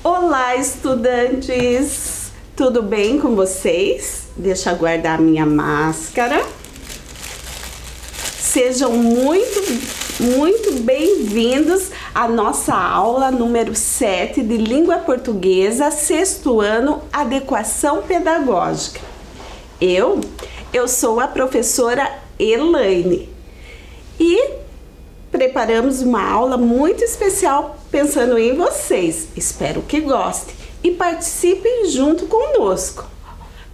Olá, estudantes! Tudo bem com vocês? Deixa eu guardar minha máscara. Sejam muito bem-vindos à nossa aula número 7 de Língua Portuguesa, sexto ano, Adequação Pedagógica. Eu sou a professora Elaine e preparamos uma aula muito especial pensando em vocês. Espero que gostem e participem junto conosco.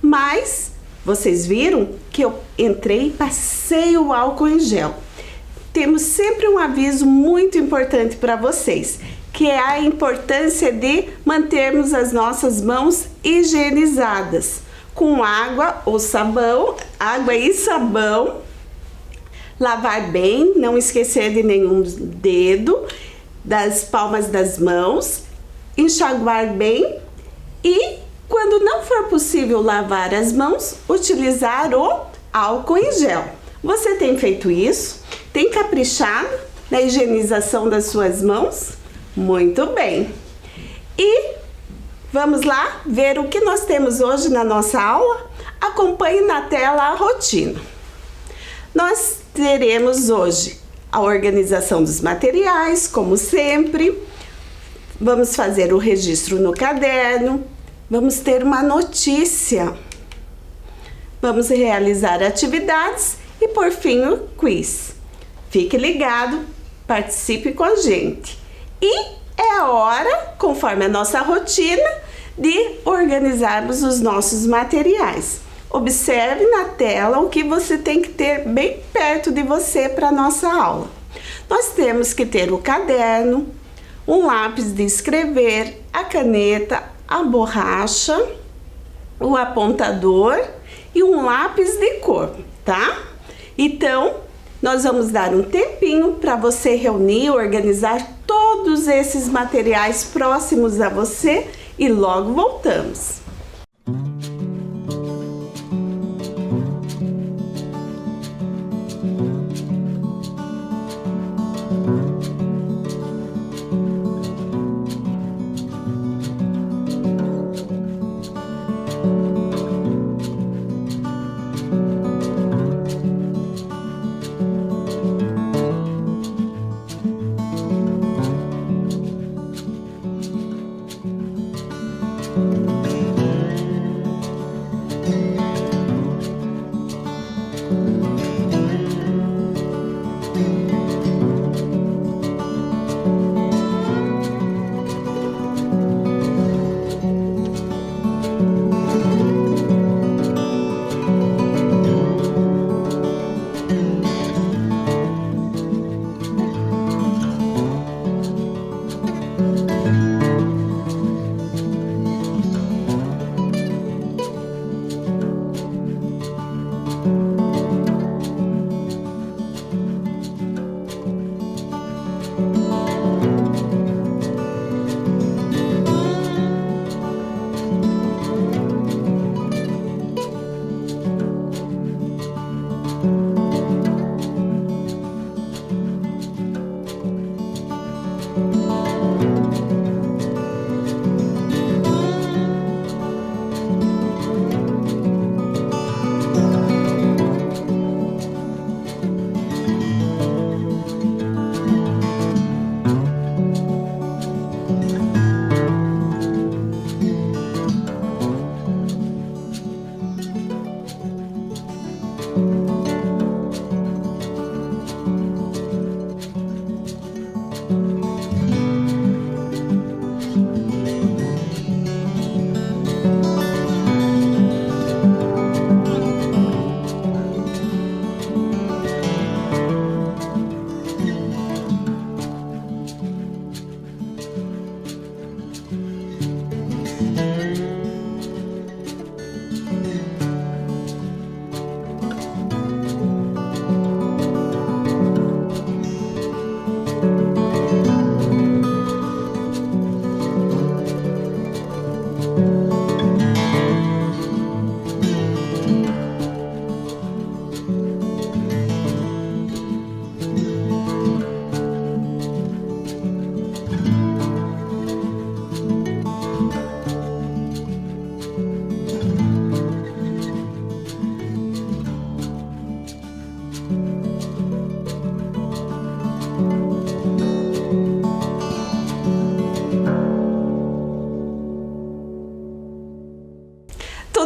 Mas vocês viram que eu entrei e passei o álcool em gel. Temos sempre um aviso muito importante para vocês, que é a importância de mantermos as nossas mãos higienizadas com água ou sabão, água e sabão. Lavar bem, não esquecer de nenhum dedo, das palmas das mãos, enxaguar bem e, quando não for possível lavar as mãos, utilizar o álcool em gel. Você tem feito isso? Tem caprichado na higienização das suas mãos? Muito bem! E vamos lá ver o que nós temos hoje na nossa aula? Acompanhe na tela a rotina. Nós teremos hoje a organização dos materiais, como sempre. Vamos fazer o registro no caderno. Vamos ter uma notícia. Vamos realizar atividades e, por fim, o quiz. Fique ligado, participe com a gente. E é a hora, conforme a nossa rotina, de organizarmos os nossos materiais. Observe na tela o que você tem que ter bem perto de você para a nossa aula. Nós temos que ter o caderno, um lápis de escrever, a caneta, a borracha, o apontador e um lápis de cor, tá? Então, nós vamos dar um tempinho para você reunir, organizar todos esses materiais próximos a você e logo voltamos.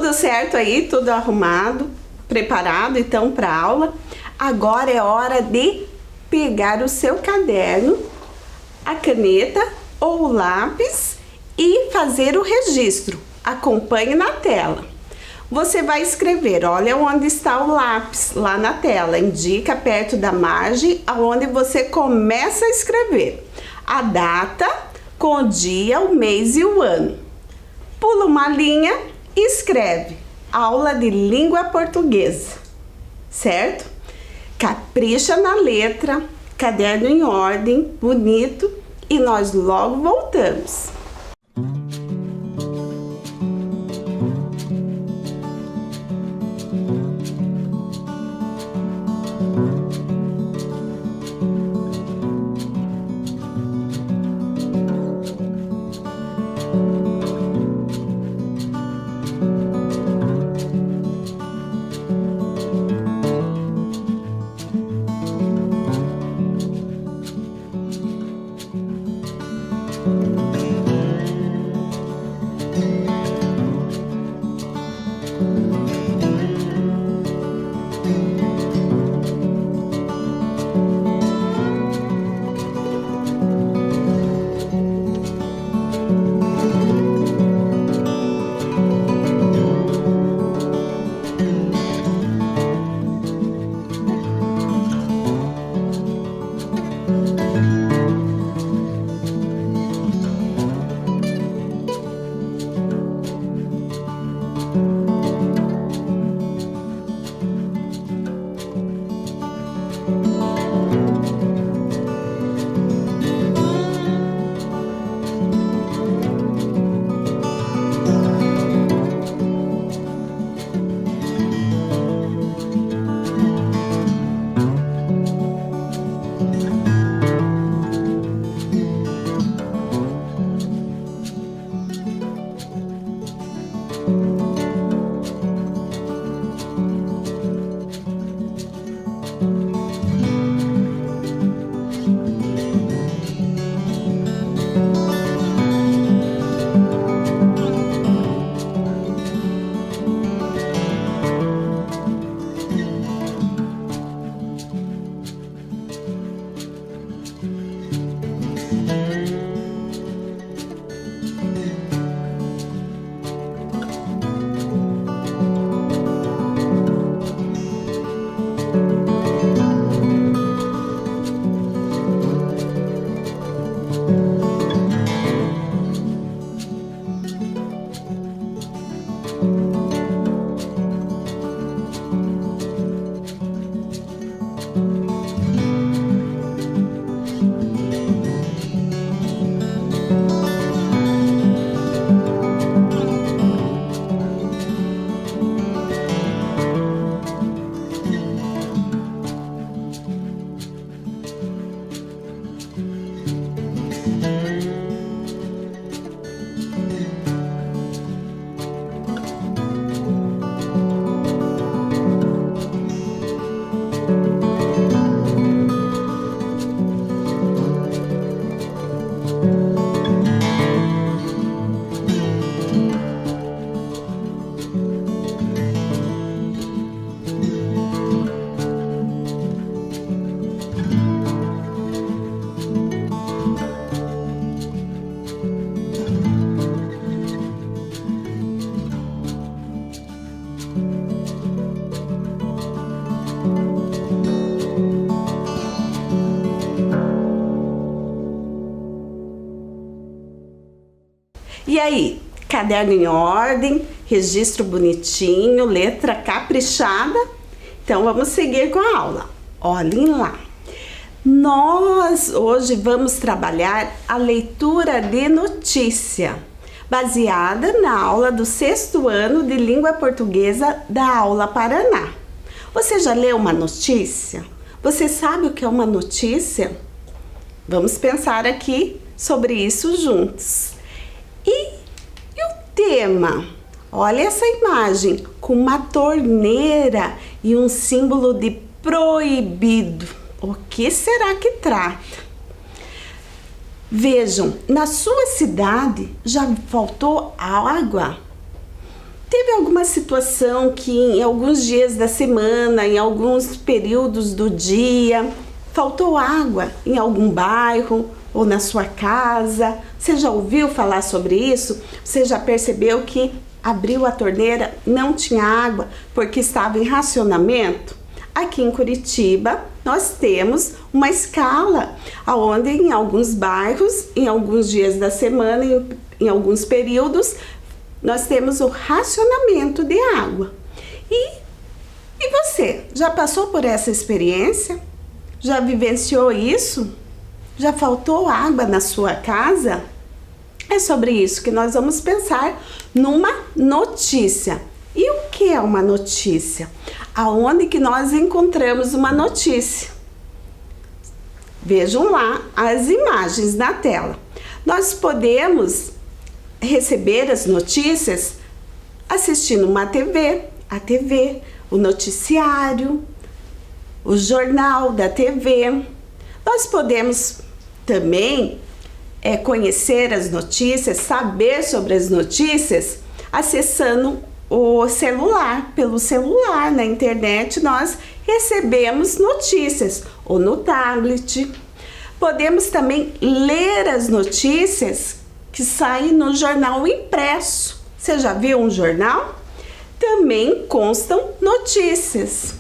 Tudo certo aí? Tudo arrumado? Preparado então para a aula? Agora é hora de pegar o seu caderno, a caneta ou o lápis e fazer o registro. Acompanhe na tela. Você vai escrever, olha onde está o lápis lá na tela, indica perto da margem aonde você começa a escrever a data com o dia, o mês e o ano. Pula uma linha e escreve aula de língua portuguesa, certo? Capricha na letra, caderno em ordem, bonito, e nós logo voltamos. E aí, caderno em ordem, registro bonitinho, letra caprichada? Então vamos seguir com a aula. Olhem lá. Nós hoje vamos trabalhar a leitura de notícia, baseada na aula do 6º ano de língua portuguesa da Aula Paraná. Você já leu uma notícia? Você sabe o que é uma notícia? Vamos pensar aqui sobre isso juntos. E o tema? Olha essa imagem com uma torneira e um símbolo de proibido. O que será que trata? Vejam, na sua cidade já faltou água? teve alguma situação que em alguns dias da semana, em alguns períodos do dia, faltou água em algum bairro ou na sua casa? Você já ouviu falar sobre isso? Você já percebeu que abriu a torneira, não tinha água porque estava em racionamento? Aqui em Curitiba, nós temos uma escala onde em alguns bairros, em alguns dias da semana, em alguns períodos, nós temos o racionamento de água. E você, já passou por essa experiência? Já vivenciou isso? Já faltou água na sua casa? É sobre isso que nós vamos pensar numa notícia. E o que é uma notícia? Aonde que nós encontramos uma notícia? Vejam lá as imagens na tela. Nós podemos receber as notícias assistindo uma a TV, o noticiário, o jornal da TV. Nós podemos também conhecer as notícias, saber sobre as notícias, acessando o celular. Pelo celular, na internet, nós recebemos notícias, ou no tablet. Podemos também ler as notícias que saem no jornal impresso. Você já viu um jornal? Também constam notícias.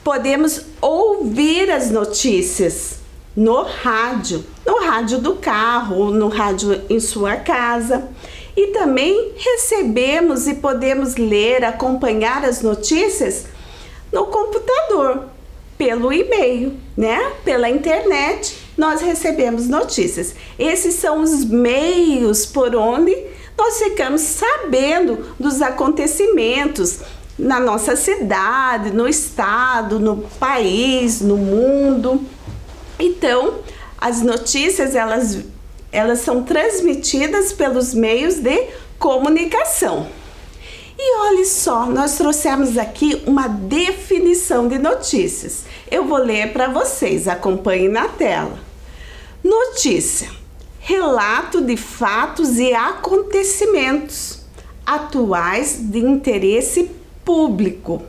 Podemos ouvir as notícias no rádio do carro, ou no rádio em sua casa. E também recebemos e podemos ler, acompanhar as notícias no computador, pelo e-mail, né? Pela internet, nós recebemos notícias. Esses são os meios por onde nós ficamos sabendo dos acontecimentos na nossa cidade, no estado, no país, no mundo. Então, as notícias, elas são transmitidas pelos meios de comunicação. E olha só, nós trouxemos aqui uma definição de notícias. Eu vou ler para vocês, acompanhem na tela. Notícia: relato de fatos e acontecimentos atuais de interesse público,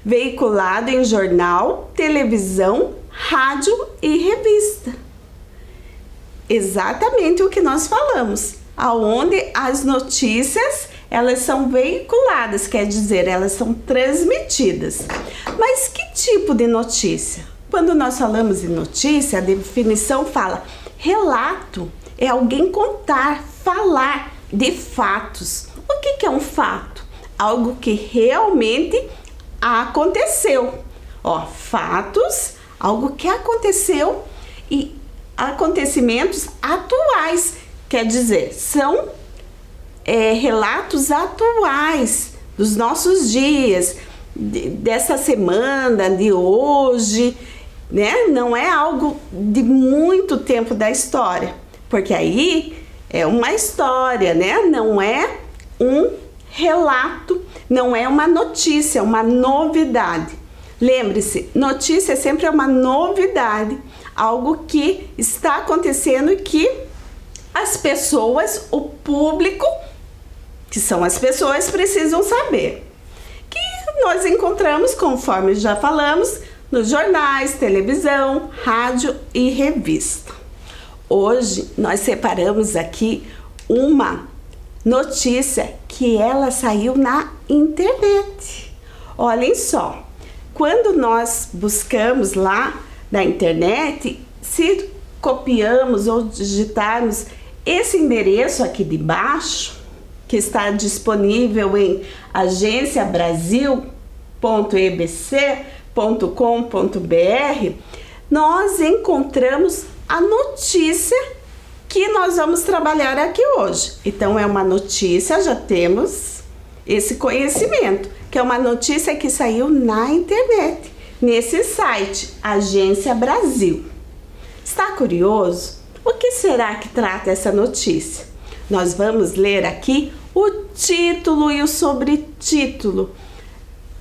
veiculado em jornal, televisão, rádio e revista. Exatamente o que nós falamos, aonde as notícias elas são veiculadas, quer dizer, elas são transmitidas. Mas que tipo de notícia? Quando nós falamos de notícia, a definição fala: relato é alguém contar, falar de fatos. O que é um fato? Algo que realmente aconteceu. Fatos, algo que aconteceu, e acontecimentos atuais, quer dizer, são relatos atuais dos nossos dias, dessa semana, de hoje, né? Não é algo de muito tempo da história, porque aí é uma história, né? Não é um relato, não é uma notícia, uma novidade. Lembre-se, notícia sempre é uma novidade, algo que está acontecendo e que as pessoas, o público, que são as pessoas, precisam saber. Que nós encontramos, conforme já falamos, nos jornais, televisão, rádio e revista. Hoje nós separamos aqui uma notícia que ela saiu na internet. Olhem só, quando nós buscamos lá na internet, se copiamos ou digitarmos esse endereço aqui de baixo, que está disponível em agenciabrasil.ebc.com.br, nós encontramos a notícia que nós vamos trabalhar aqui hoje. Então é uma notícia, já temos esse conhecimento, que é uma notícia que saiu na internet, nesse site, Agência Brasil. Está curioso? O que será que trata essa notícia? Nós vamos ler aqui o título e o sobretítulo,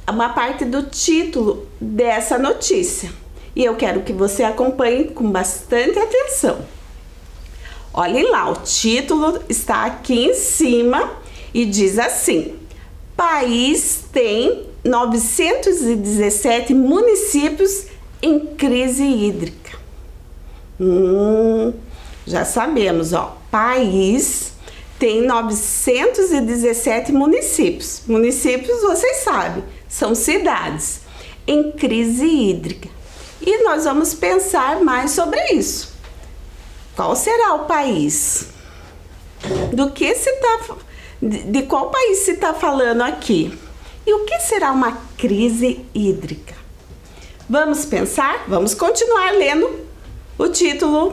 uma parte do título dessa notícia. E eu quero que você acompanhe com bastante atenção. Olhem lá, o título está aqui em cima e diz assim: país tem 917 municípios em crise hídrica? Já sabemos, ó. País tem 917 municípios. Municípios, vocês sabem, são cidades em crise hídrica. E nós vamos pensar mais sobre isso. Qual será o país? De qual país se está falando aqui? E o que será uma crise hídrica? Vamos pensar? Vamos continuar lendo o título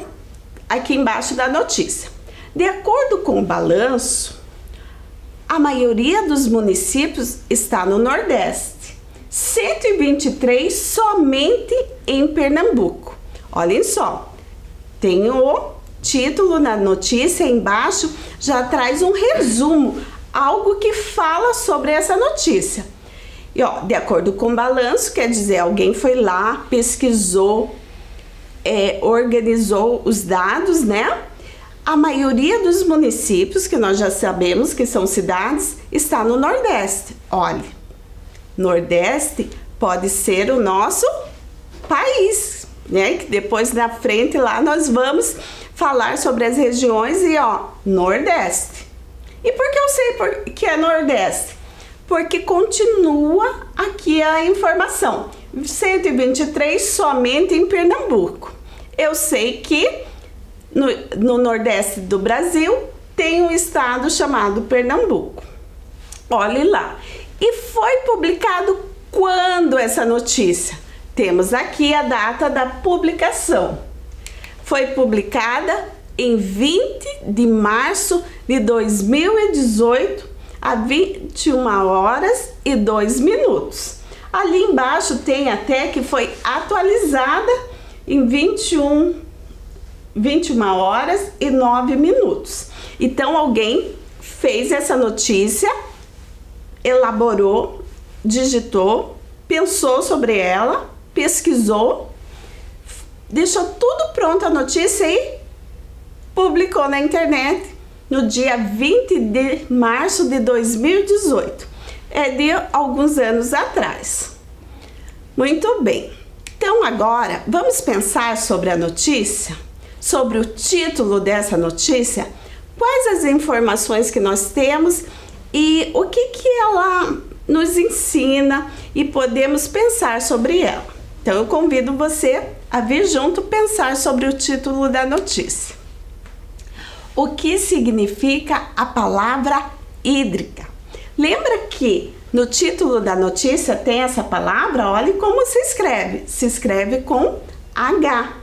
aqui embaixo da notícia. De acordo com o balanço, a maioria dos municípios está no Nordeste, 123 somente em Pernambuco. Olhem só, tem o título na notícia embaixo, já traz um resumo, algo que fala sobre essa notícia. E ó, de acordo com o balanço, quer dizer, alguém foi lá, pesquisou, organizou os dados, né? A maioria dos municípios, que nós já sabemos que são cidades, está no Nordeste. Olha, Nordeste pode ser o nosso país, né? Que depois na frente lá nós vamos falar sobre as regiões e ó, Nordeste. E por que eu sei que é Nordeste? Porque continua aqui a informação. 123 somente em Pernambuco. Eu sei que no Nordeste do Brasil tem um estado chamado Pernambuco. Olhe lá. E foi publicado quando essa notícia? Temos aqui a data da publicação. Foi publicada em 20 de março de 2018, às 21h02. Ali embaixo tem até que foi atualizada em 21h09. Então alguém fez essa notícia, elaborou, digitou, pensou sobre ela, pesquisou, deixou tudo pronto a notícia e publicou na internet no dia 20 de março de 2018. É de alguns anos atrás. Muito bem. Então agora vamos pensar sobre a notícia, sobre o título dessa notícia, quais as informações que nós temos e o que ela nos ensina e podemos pensar sobre ela. Então eu convido você a vir junto pensar sobre o título da notícia. O que significa a palavra hídrica? Lembra que no título da notícia tem essa palavra? Olhe como se escreve. Se escreve com H,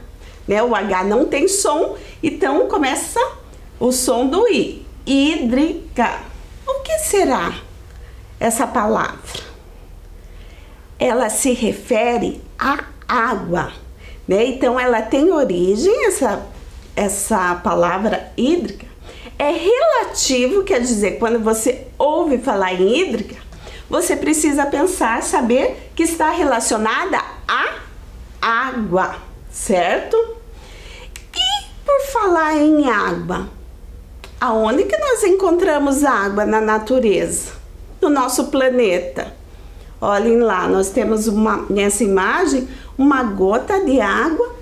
né? O H não tem som, então começa o som do I. Hídrica. O que será essa palavra? Ela se refere à água, né? Então ela tem origem, essa palavra hídrica é relativo, quer dizer, quando você ouve falar em hídrica, você precisa pensar, saber que está relacionada à água, certo? E por falar em água, aonde que nós encontramos água na natureza? No nosso planeta. Olhem lá, nós temos nessa imagem uma gota de água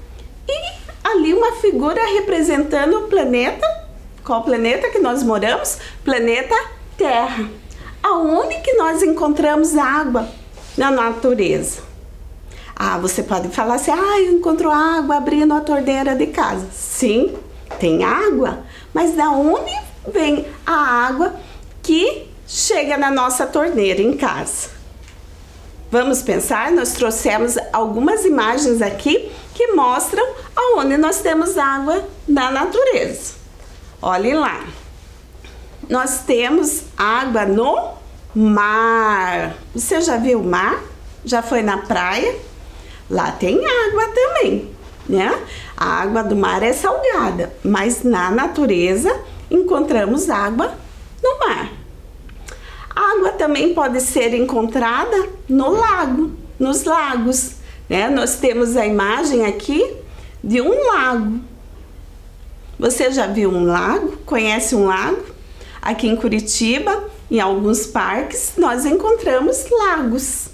e ali uma figura representando o planeta. Qual planeta que nós moramos? Planeta Terra. Aonde que nós encontramos água na natureza? Ah, você pode falar assim, eu encontro água abrindo a torneira de casa. Sim, tem água, mas da onde vem a água que chega na nossa torneira em casa? Vamos pensar, nós trouxemos algumas imagens aqui que mostram aonde nós temos água na natureza. Olhem lá, nós temos água no mar. Você já viu o mar? Já foi na praia? Lá tem água também, né? A água do mar é salgada, mas na natureza encontramos água no mar. A água também pode ser encontrada no lago, nos lagos, né? Nós temos a imagem aqui de um lago. Você já viu um lago? Conhece um lago? Aqui em Curitiba, Em alguns parques nós encontramos lagos.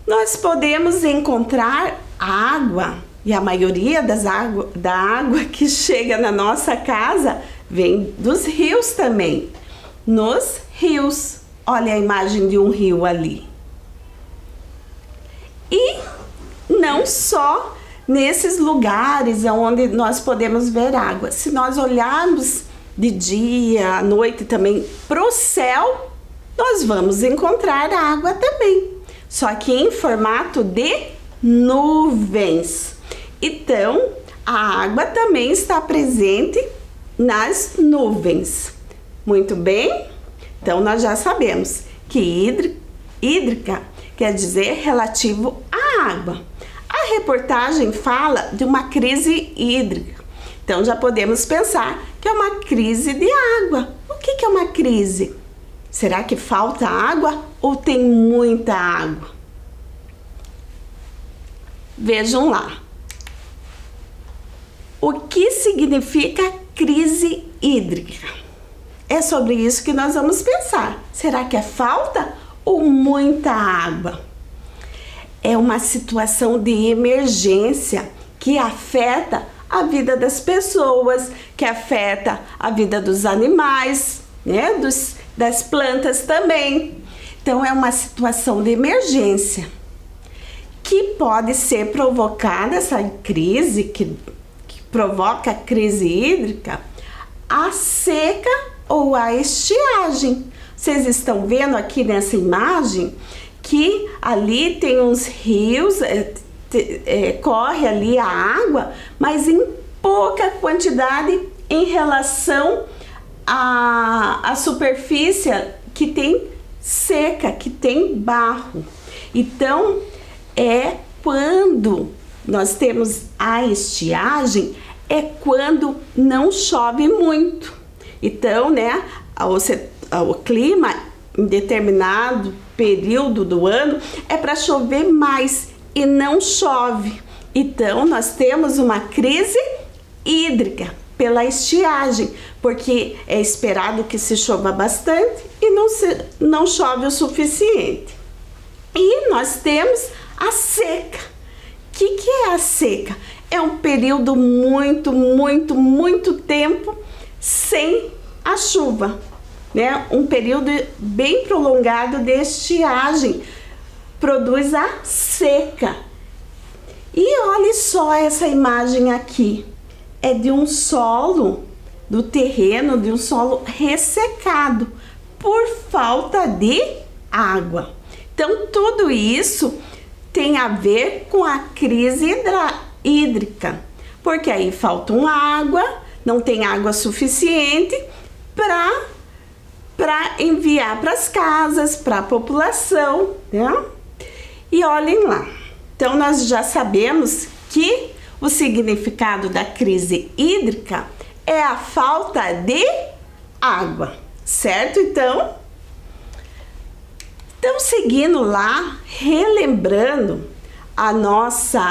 Nós podemos encontrar água, e a maioria da água que chega na nossa casa vem dos rios também. Nos rios, olha a imagem de um rio ali. E não só nesses lugares onde nós podemos ver água. Se nós olharmos de dia, à noite também para o céu, nós vamos encontrar água também. Só que em formato de nuvens. Então, a água também está presente nas nuvens. Muito bem? Então, nós já sabemos que hídrica quer dizer relativo à água. A reportagem fala de uma crise hídrica. Então, já podemos pensar que é uma crise de água. O que é uma crise? Será que falta água ou tem muita água? Vejam lá. O que significa crise hídrica? É sobre isso que nós vamos pensar. Será que é falta ou muita água? É uma situação de emergência que afeta a vida das pessoas, que afeta a vida dos animais, né? Das plantas também. Então, é uma situação de emergência que pode ser provocada, essa crise que provoca a crise hídrica, a seca ou a estiagem. Vocês estão vendo aqui nessa imagem que ali tem uns rios, corre ali a água, mas em pouca quantidade em relação à superfície que tem seca, que tem barro. Então, é quando nós temos a estiagem, é quando não chove muito. Então, né, o clima em determinado período do ano é para chover mais e não chove. Então, nós temos uma crise hídrica pela estiagem, porque é esperado que se chova bastante e não chove o suficiente. E nós temos a seca. O que é a seca? É um período muito tempo sem a chuva, né? Um período bem prolongado de estiagem produz a seca. E olhe só essa imagem aqui. É de um solo, do terreno, de um solo ressecado por falta de água. Então, tudo isso tem a ver com a crise hídrica, porque aí faltam água, não tem água suficiente para enviar para as casas, para a população, né? E olhem lá. Então, nós já sabemos que o significado da crise hídrica é a falta de água, certo? Então, seguindo lá, relembrando a nossa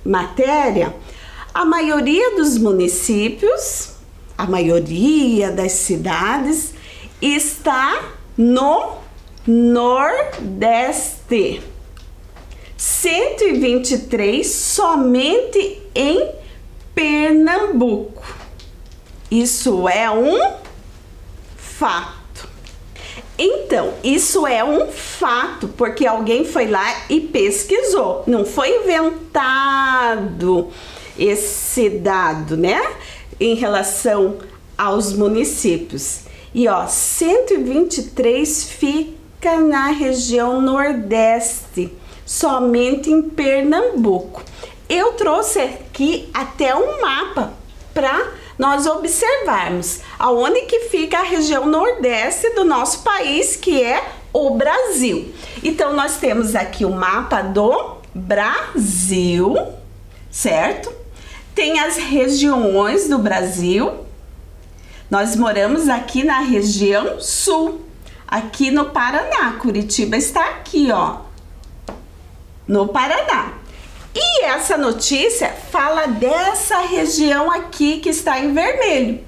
matéria, a maioria dos municípios, a maioria das cidades está no Nordeste. 123 somente em Pernambuco. Isso é um fato. Então, isso é um fato, porque alguém foi lá e pesquisou. Não foi inventado esse dado, né? Em relação aos municípios. E ó, 123 fica na região Nordeste, somente em Pernambuco. Eu trouxe aqui até um mapa para nós observarmos aonde que fica a região Nordeste do nosso país, que é o Brasil. Então, nós temos aqui o mapa do Brasil, certo? Tem as regiões do Brasil. Nós moramos aqui na região sul, aqui no Paraná. Curitiba está aqui, ó, no Paraná. E essa notícia fala dessa região aqui que está em vermelho,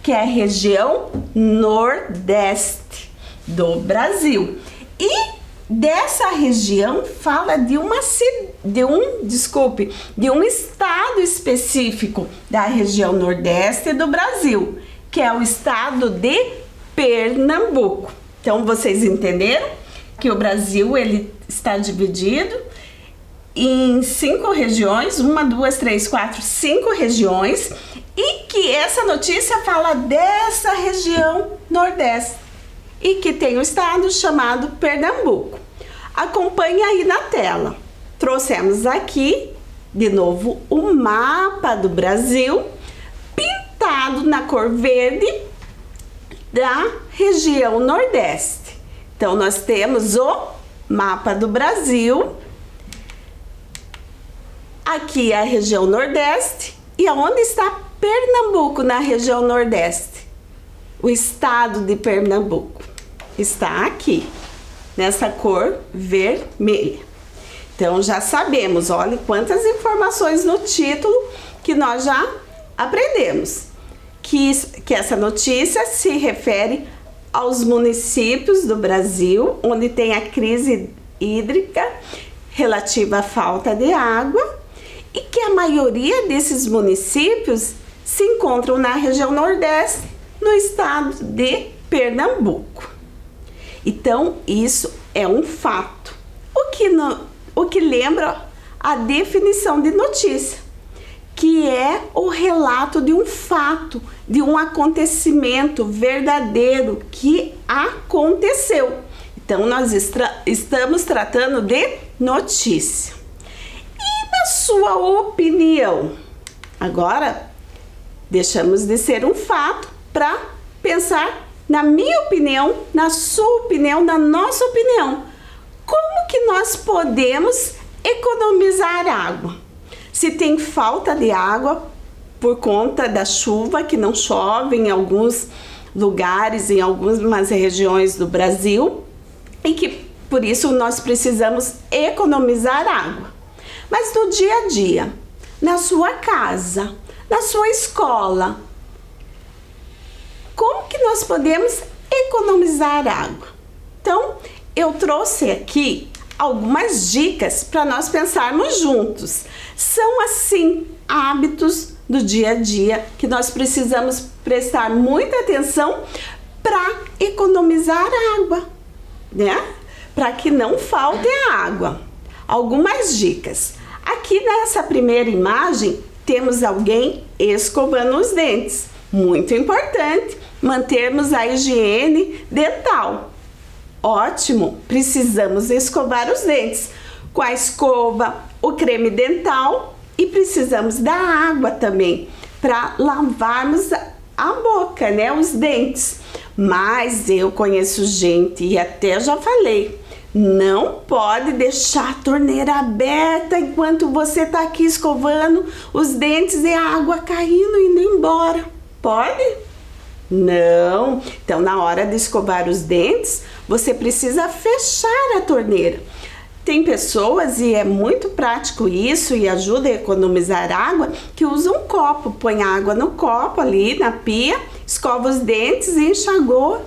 que é a região Nordeste do Brasil. E dessa região fala de um estado específico da região Nordeste do Brasil, que é o estado de Pernambuco. Então vocês entenderam que o Brasil ele está dividido em 5 regiões, 1, 2, 3, 4, 5 regiões, e que essa notícia fala dessa região Nordeste e que tem um estado chamado Pernambuco. Acompanhe aí na tela. Trouxemos aqui de novo o mapa do Brasil pintado na cor verde da região Nordeste. Então nós temos o mapa do Brasil. Aqui é a região Nordeste. E aonde está Pernambuco na região Nordeste? O estado de Pernambuco está aqui, nessa cor vermelha. Então já sabemos, olha quantas informações no título que nós já aprendemos. Que essa notícia se refere aos municípios do Brasil onde tem a crise hídrica relativa à falta de água, e que a maioria desses municípios se encontram na região Nordeste, no estado de Pernambuco. Então, isso é um fato. O que lembra a definição de notícia, que é o relato de um fato, de um acontecimento verdadeiro que aconteceu. Então, nós estamos tratando de notícia. Na sua opinião, agora deixamos de ser um fato para pensar na minha opinião, na sua opinião, na nossa opinião. Como que nós podemos economizar água? Se tem falta de água por conta da chuva, que não chove em alguns lugares, em algumas regiões do Brasil, e que por isso nós precisamos economizar água. Mas no dia a dia, na sua casa, na sua escola, como que nós podemos economizar água? Então, eu trouxe aqui algumas dicas para nós pensarmos juntos. São, assim, hábitos do dia a dia que nós precisamos prestar muita atenção para economizar água, né? Para que não falte a água. Algumas dicas. Aqui nessa primeira imagem temos alguém escovando os dentes. Muito importante mantermos a higiene dental. Ótimo, precisamos escovar os dentes com a escova, o creme dental e precisamos da água também para lavarmos a boca, né, os dentes. Mas eu conheço gente e até já falei, não pode deixar a torneira aberta enquanto você está aqui escovando os dentes e a água caindo e indo embora. Pode? Não. Então, na hora de escovar os dentes, você precisa fechar a torneira. Tem pessoas, e é muito prático isso e ajuda a economizar água, que usam um copo, põe água no copo ali na pia, escova os dentes e enxagou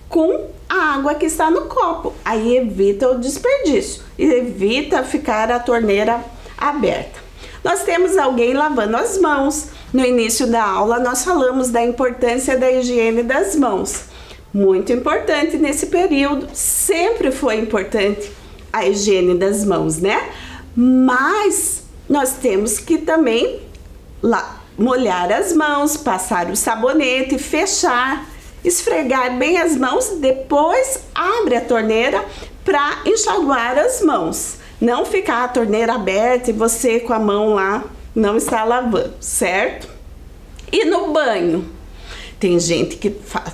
com a água que está no copo. Aí evita o desperdício e evita ficar a torneira aberta. Nós temos alguém lavando as mãos. No início da aula nós falamos da importância da higiene das mãos. Muito importante nesse período, sempre foi importante a higiene das mãos, né? Mas nós temos que também molhar as mãos, passar o sabonete, fechar, esfregar bem as mãos, depois abre a torneira para enxaguar as mãos. Não ficar a torneira aberta e você com a mão lá não está lavando, certo? E no banho? Tem gente que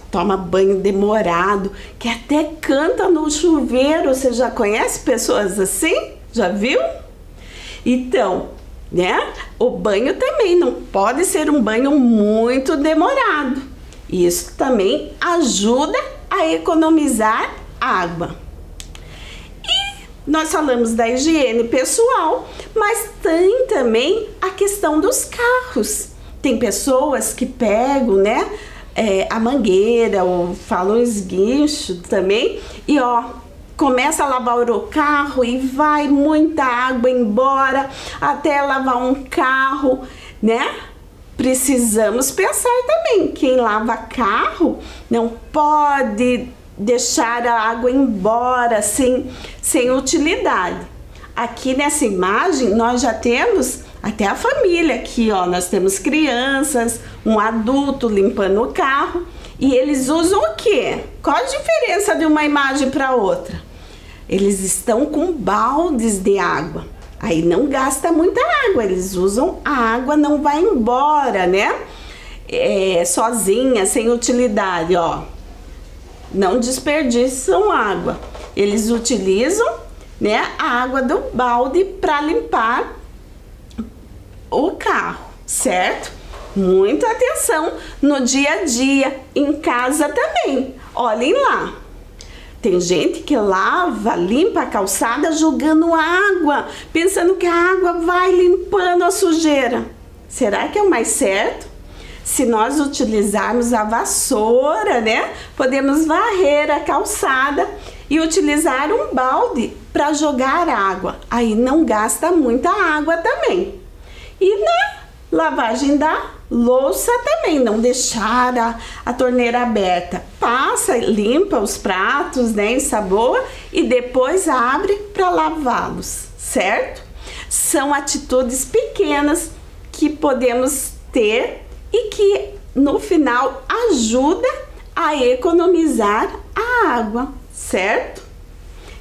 toma banho demorado, que até canta no chuveiro. Você já conhece pessoas assim? Já viu? Então, né? O banho também não pode ser um banho muito demorado. Isso também ajuda a economizar água. E Nós falamos da higiene pessoal, mas tem também a questão dos carros. Tem pessoas que pegam, né, a mangueira, ou falam esguicho também, e começa a lavar o carro e vai muita água embora até lavar um carro, né? Precisamos pensar também, quem lava carro não pode deixar a água embora sem utilidade. Aqui nessa imagem nós já temos até a família aqui, nós temos crianças, um adulto limpando o carro, e eles usam o quê? Qual a diferença de uma imagem para outra? Eles estão com baldes de água, aí não gasta muita água, eles usam a água, não vai embora, né? Sozinha, sem utilidade, não desperdiçam água. Eles utilizam, né, a água do balde para limpar o carro, certo? Muita atenção no dia a dia, em casa também. Olhem lá. Tem gente que lava, limpa a calçada jogando água, pensando que a água vai limpando a sujeira. Será que é o mais certo? Se nós utilizarmos a vassoura, né, podemos varrer a calçada e utilizar um balde para jogar água. Aí não gasta muita água também. E na lavagem da louça também, não deixar a torneira aberta. Passa, limpa os pratos, né, ensaboa e depois abre para lavá-los, certo? São atitudes pequenas que podemos ter e que no final ajuda a economizar a água, certo?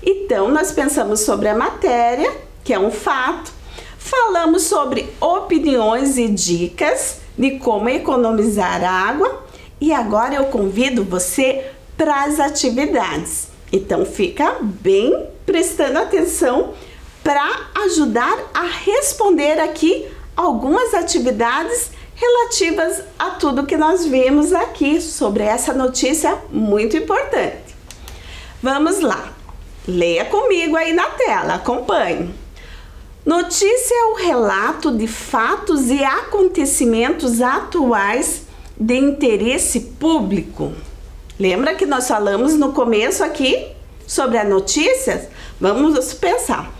Então nós pensamos sobre a matéria, que é um fato, falamos sobre opiniões e dicas de como economizar água e agora eu convido você para as atividades. Então fica bem prestando atenção para ajudar a responder aqui algumas atividades relativas a tudo que nós vimos aqui sobre essa notícia muito importante. Vamos lá, leia comigo aí na tela, acompanhe. Notícia é o relato de fatos e acontecimentos atuais de interesse público. Lembra que nós falamos no começo aqui sobre a notícia? Vamos pensar.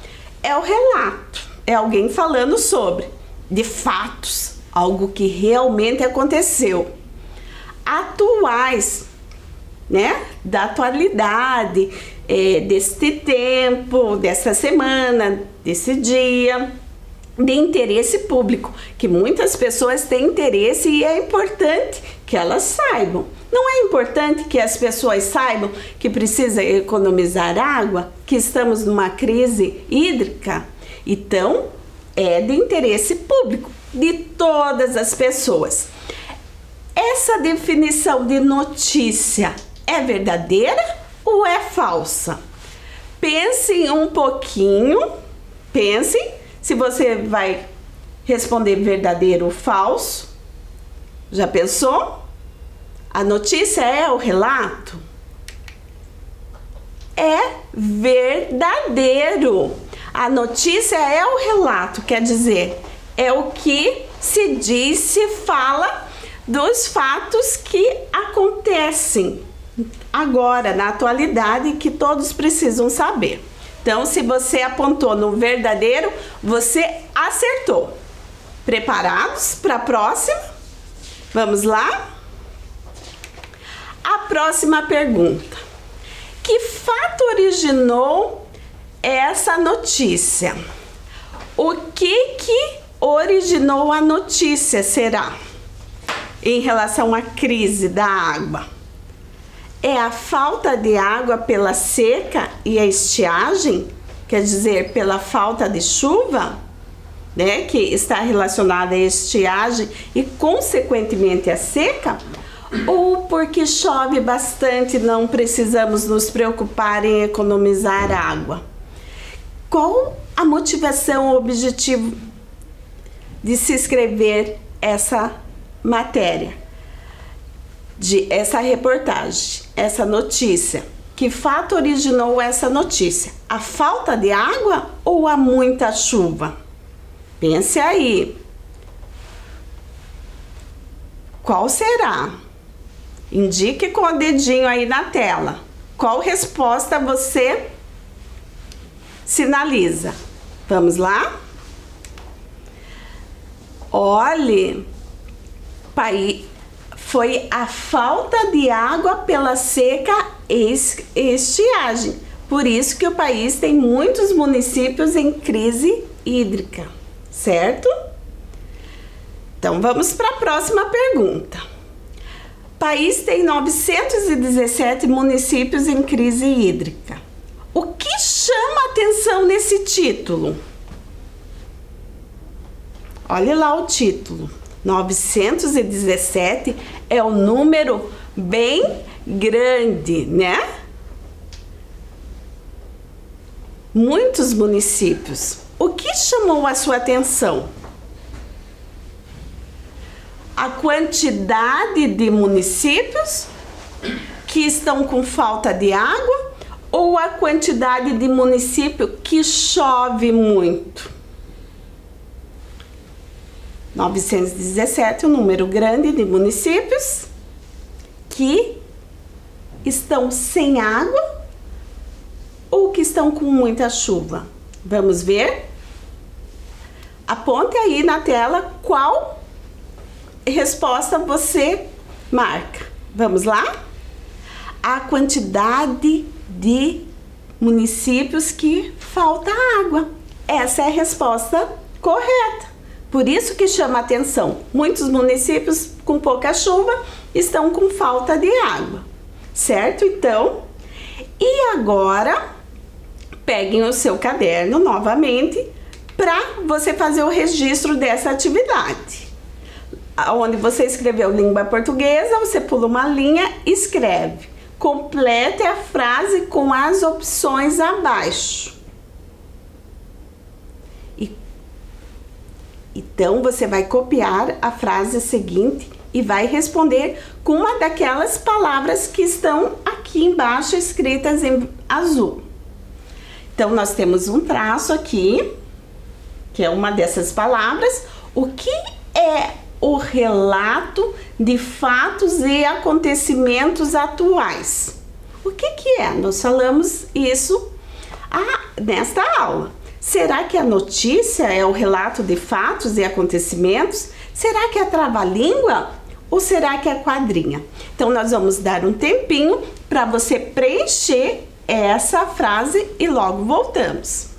É o relato, é alguém falando sobre, de fatos, algo que realmente aconteceu. Atuais, né? Da atualidade, deste tempo, dessa semana, desse dia, de interesse público, que muitas pessoas têm interesse e é importante que elas saibam. Não é importante que as pessoas saibam que precisa economizar água, que estamos numa crise hídrica? Então, é de interesse público de todas as pessoas. Essa definição de notícia é verdadeira ou é falsa? Pensem um pouquinho, pensem se você vai responder verdadeiro ou falso. Já pensou? A notícia é o relato? É verdadeiro. A notícia é o relato, quer dizer, é o que se diz, se fala dos fatos que acontecem agora, na atualidade, que todos precisam saber. Então, se você apontou no verdadeiro, você acertou. Preparados para a próxima? Vamos lá? A próxima pergunta. Que fato originou essa notícia? O que originou a notícia, será? Em relação à crise da água. É a falta de água pela seca e a estiagem? Quer dizer, pela falta de chuva? Né? Que está relacionada à estiagem e, consequentemente, à seca? Ou porque chove bastante não precisamos nos preocupar em economizar água? Qual a motivação, o objetivo de se escrever essa matéria, essa reportagem, essa notícia? Que fato originou essa notícia? A falta de água ou a muita chuva? Pense aí. Qual será? Indique com o dedinho aí na tela. Qual resposta você sinaliza? Vamos lá? Olhe, foi a falta de água pela seca e estiagem. Por isso que o país tem muitos municípios em crise hídrica, certo? Então vamos para a próxima pergunta. O país tem 917 municípios em crise hídrica. O que chama atenção nesse título? Olhe lá o título. 917 é um número bem grande, né? Muitos municípios. O que chamou a sua atenção? A quantidade de municípios que estão com falta de água ou a quantidade de município que chove muito? 917, um número grande de municípios que estão sem água ou que estão com muita chuva. Vamos ver? Aponte aí na tela qual resposta você marca. Vamos lá? A quantidade de municípios que falta água. Essa é a resposta correta. Por isso que chama atenção. Muitos municípios com pouca chuva estão com falta de água. Certo? Então, e agora, peguem o seu caderno novamente para você fazer o registro dessa atividade. Onde você escreveu língua portuguesa, você pula uma linha e escreve. Complete a frase com as opções abaixo. Então, você vai copiar a frase seguinte e vai responder com uma daquelas palavras que estão aqui embaixo escritas em azul. Então, nós temos um traço aqui, que é uma dessas palavras. O que é o relato de fatos e acontecimentos atuais? O que é? Nós falamos isso nesta aula. Será que a notícia é o relato de fatos e acontecimentos? Será que é trava-língua ou será que é quadrinha? Então, nós vamos dar um tempinho para você preencher essa frase e logo voltamos.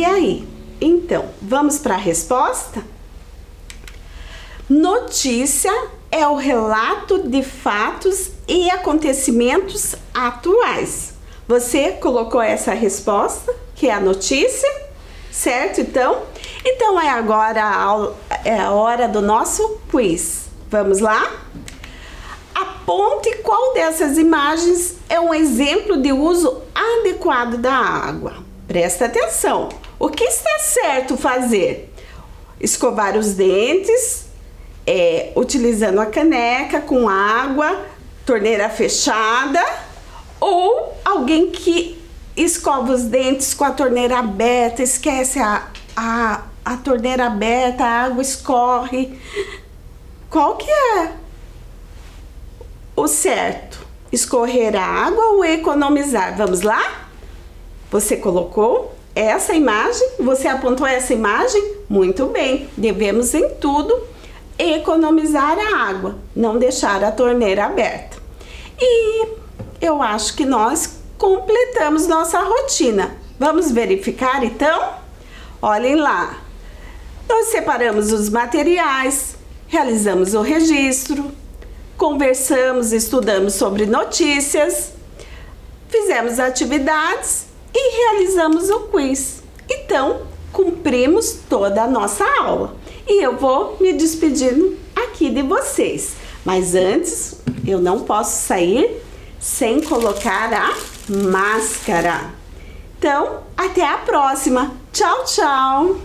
aí? Então, vamos para a resposta? Notícia é o relato de fatos e acontecimentos atuais. Você colocou essa resposta, que é a notícia, certo? Então agora a hora do nosso quiz. Vamos lá? Aponte qual dessas imagens é um exemplo de uso adequado da água. Presta atenção. O que está certo fazer? Escovar os dentes, utilizando a caneca com água, torneira fechada, ou alguém que escova os dentes com a torneira aberta, esquece a torneira aberta, a água escorre. Qual que é o certo? Escorrer a água ou economizar? Vamos lá? Você colocou essa imagem? Você apontou essa imagem? Muito bem. Devemos em tudo economizar a água, não deixar a torneira aberta. E eu acho que nós completamos nossa rotina. Vamos verificar então? Olhem lá. Nós separamos os materiais, realizamos o registro, conversamos, estudamos sobre notícias, fizemos atividades e realizamos o quiz. Então, cumprimos toda a nossa aula. E eu vou me despedindo aqui de vocês. Mas antes, eu não posso sair sem colocar a máscara. Então, até a próxima. Tchau, tchau!